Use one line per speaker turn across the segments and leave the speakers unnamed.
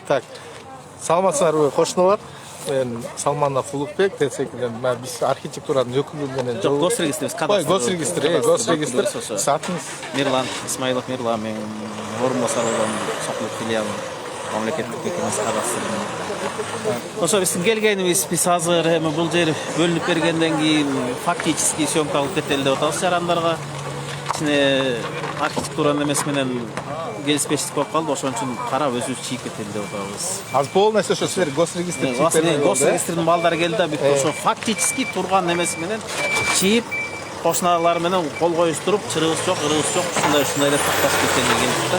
Так, саламатсыздарбы кошуналар. Мен Салманов Улукбек, тесекилен биз архитектуранын өкүлү менен
госрегистрибиз
госрегистр сатыңыз
Мирлан Исмаилов Мирлан, мен орун басар болгон Сокулук филиалынын мамлекеттик мекемеси катчысы. Ошо биздин келгенибиз, биз азыр эми бул жер бөлүнүп бергенден кийин фактически съемка кылып кетели деп атабыз жарандарга. Ичине архитектуранын эмеси менен келиспештик болуп калды, ошон үчүн карап өзүбүз чийип кетели деп атабыз.
Азыр полностью ошо силер госрегистр
госрегистрдин балдары келди да, бүт ошо фактически турган эмеси менен чийип, кошуналар менен кол коюштуруп, чырыгыбыз жок, ырыбыз жок, ушундай деп такташып кеткенге келдик да.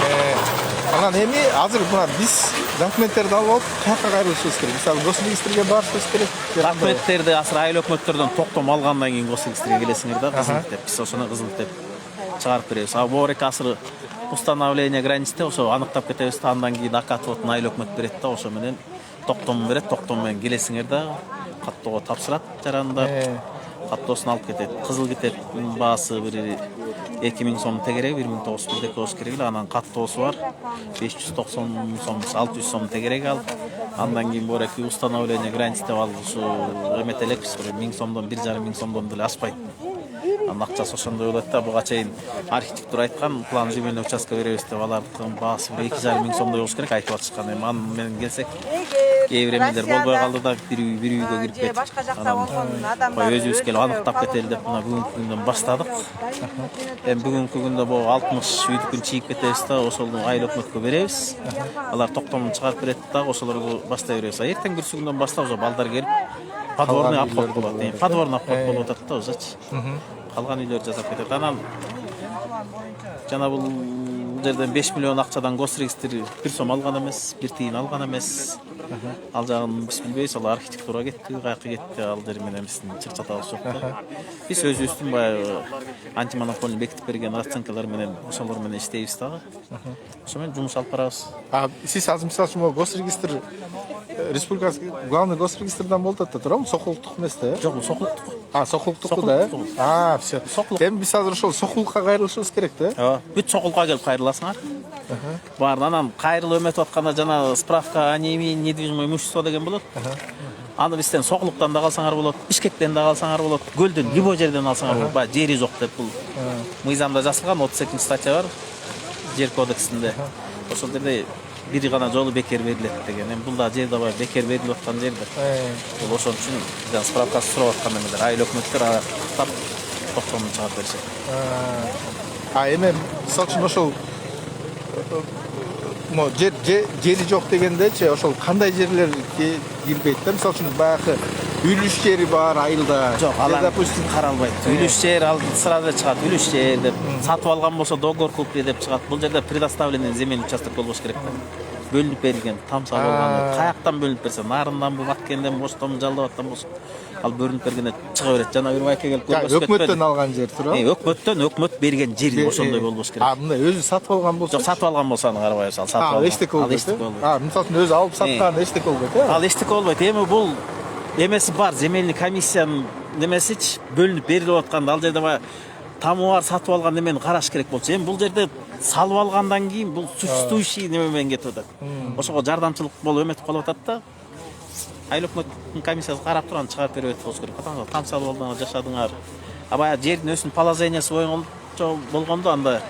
Анан эми азыр мына биз документтерди алып алып каяка кайрылышыбыз керек? Мисалы госрегистрге барышыбыз керек.
Документтерди азыр айыл өкмөттөрдөн токтом алгандан кийин госрегистрге келесиңер да, кызыл деп. Биз ошону кызыл деп чыгарып беребиз. А боор азыр установление границте ошо аныктап кетебиз да, андан кийин акатовдун айыл өкмөт берет да, ошо менен токтом берет, токтом менен келесиңер да, каттоого тапшырат жарандар. Каттоосун алып кетет. Кызыл китептин баасы бир 2000 сом тегереги, 1900 дека болуш керек эле. Анан каттоосу бар 590 сом, 600 сом тегереги ал. Андан кийин боор установление границ деп ал ушу эметелек 1000 сомдон 1500 сомдон деле ашпайт. Анын акчасы ошондой болот да. Буга чейин архитектура айткан, план земельный участка беребиз деп, алардын баасы 2500 сомдой болуш керек айтып атышкан. Эми аны менен келсек кээ бир эмелер болбой калды да, бир үйгө кирип кетип.
Башка жакта болгон адамдар
өзүбүз келип аныктап кетели деп мына бүгүнкү күндөн баштадык. Эми бүгүнкү күндө бул 60 үйдүкүн чийип кетебиз да, ошону айыл өкмөткө беребиз. Алар токтомун чыгарып берет да, ошолорду баштай беребиз. Эртеңкүсү күндөн баштап ошо балдар келип подворный обход болот. Подворный обход болуп атат да өзүчү. Калган үйлөр жасап кетет. Анан жана бул жерден 5 миллион акчадан госрегистр бир сом алган эмес, бир тиын алган эмес. Ал жагын биз билбейбиз, ал архитектура кетти, каяка кетти, ал жер менен биздин чыр чатабыз жок да. Биз өзүбүздүн баягы антимонополный бекитип берген расценкалар менен, ошолор менен иштейбиз дагы. Ошо менен жумуш алып барабыз.
Сиз азыр мисалы үчүн госрегистр республикасы главный госрегистрдан болуп атат да, туурабы? Сокулуктук эмес да?
Жок, бул Сокулуктук.
Сокулуктук да. Все. Эми биз азыр ошол Сокулукка кайрылышыбыз керек да?
Ооба. Бүт Сокулукка келип кайрыласыңар. Баарын анан кайрылып эметип атканда жана справка о неимении недвижимого имущества деген болот. Аны бизден Сокулуктан да калсаңар болот, Бишкектен да калсаңар болот, көлдөн, любой жерден алсаңар болот. Баягы жери жок деп бул мыйзамда жазылган 32 статья бар жер кодексинде. Ошол жерде бири гана жолу бекер берилет деген. Эми бул да жер да баягы бекер берилип аткан жер да. Бул ошон үчүн жана справкасы сурап аткан эмелер айыл өкмөттөр тап токтомун чыгарып беришет.
Эми мисалы үчүн ошол жери жок дегендечи, ошол кандай жерлер кирбейт да? Мисалы үчүн баягы үлүш жери бар айылда.
Жок, алар допустим каралбайт. Үлүш жер ал сразу чыгат. Үлүш жер деп сатып алган болсо договор купли деп чыгат. Бул жерде предоставленный земельный участок болбош керек да. Бөлүнүп берилген, тамса болгон. Каяктан бөлүнүп берсе, нарынданбы, Баткенден, Боштон, Жалал-Абадтан болсо, ал бөлүнүп бергенде чыга берет. Жана бир байке келип көрсөтпөдү. Өкмөттөн
алган жер туурабы?
Өкмөт берген жер ошондой болбош керек.
Мындай өзү сатып алган болсо?
Жок, сатып алган болсо аны карабайбыз. Ал сатып алган.
Эчтеке болбойт. Мисалы үчүн өзү алып саткан эчтеке болбойт, э?
Ал эчтеке болбойт. Эми бул эмеси бар, земельный комиссиянын немесичи бөлүнүп берилип атканда ал жерде баягы тамы бар сатып алган немени караш керек болчу. Эми бул жерде салып алгандан кийин бул существующий неме менен кетип атат. Ошого жардамчылык болуп эметип калып атат да. Айыл өкмөттүн комиссиясы карап туруп аны чыгарып берип болуш керек. Там салып алдыңар, жашадыңар. А баягы жердин өзүнүн положениясы боюнча болгондо анда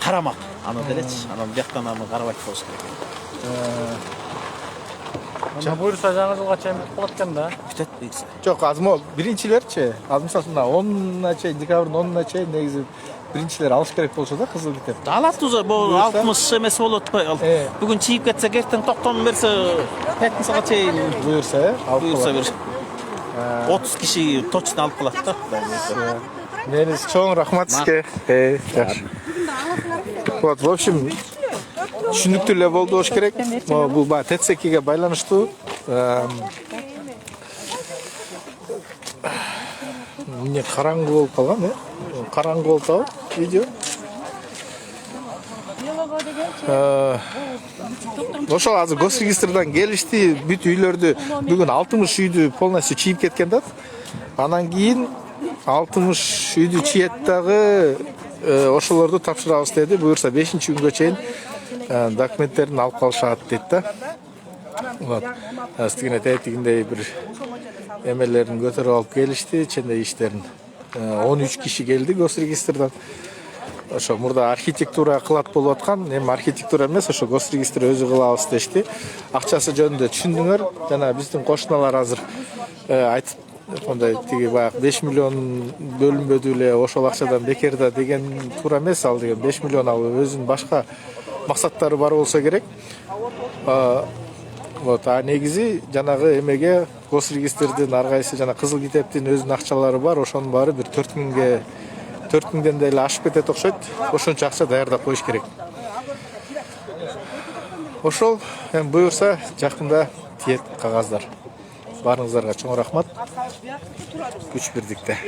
карамак аны делечи. Анан бияктан аны карабайт болуш керек.
Буюрса жаңы жылга чейин бүтүп калат экен да.
Бүтөт буюрса.
Жок, азыр биринчилерчи, азыр мисалы 10-на чейин, декабрдын 10-на чейин негизи биринчилер алыш керек болчу да кызыл китеп.
Алат уже, бул 60 эмес болот го. Бүгүн чийип кетсек, эртең токтом берсе, пятницага чейин
буюрса,
буюрса бир 30 киши точно алып калат да.
Мениз чоң рахмат сизге. Жакшы. Вот, в общем, түшүнүктүү эле болду болуш керек. Бул баягы ТЦКге байланыштуу. Эмне караңгы болуп калган, караңгы болуп атабы видео. Ошол азыр госрегистрдан келишти, бүт үйлөрдү бүгүн 60 үйдү полностью чийип кеткен да. Анан кийин 60 үйдү чиет дагы ошолорду тапшырабыз деди. Буюрса 5-күнгө чейин документтерин алып калышат дейт да. Вот. Астыгына тетигиндей бир эмелерин көтөрүп алып келишти, ичинде иштерин. 13 киши келди госрегистрдан. Ошо мурда архитектура кылат болуп аткан, эми архитектура эмес, ошо госрегистр өзү кылабыз дешти. Акчасы жөнүндө түшүндүңөр. Жана биздин кошуналар азыр айтып мындай тиги баягы 5 миллион бөлүнбөдү эле, ошол акчадан бекерда деген туура эмес, ал деген 5 миллион ал өзүнүн башка максаттары бар болсо керек. Вот, негизи жанагы эмеге госрегистрдин ар кайсы жана кызыл китептин өзүнүн акчалары бар, ошонун баары бир 4 миңден да эле ашып кетет окшойт. Ошончо акча даярдап коюш керек. Ошол эми буюрса жакында тиет кагаздар. Барыңыздарга чоң рахмат. Күч бирдикте.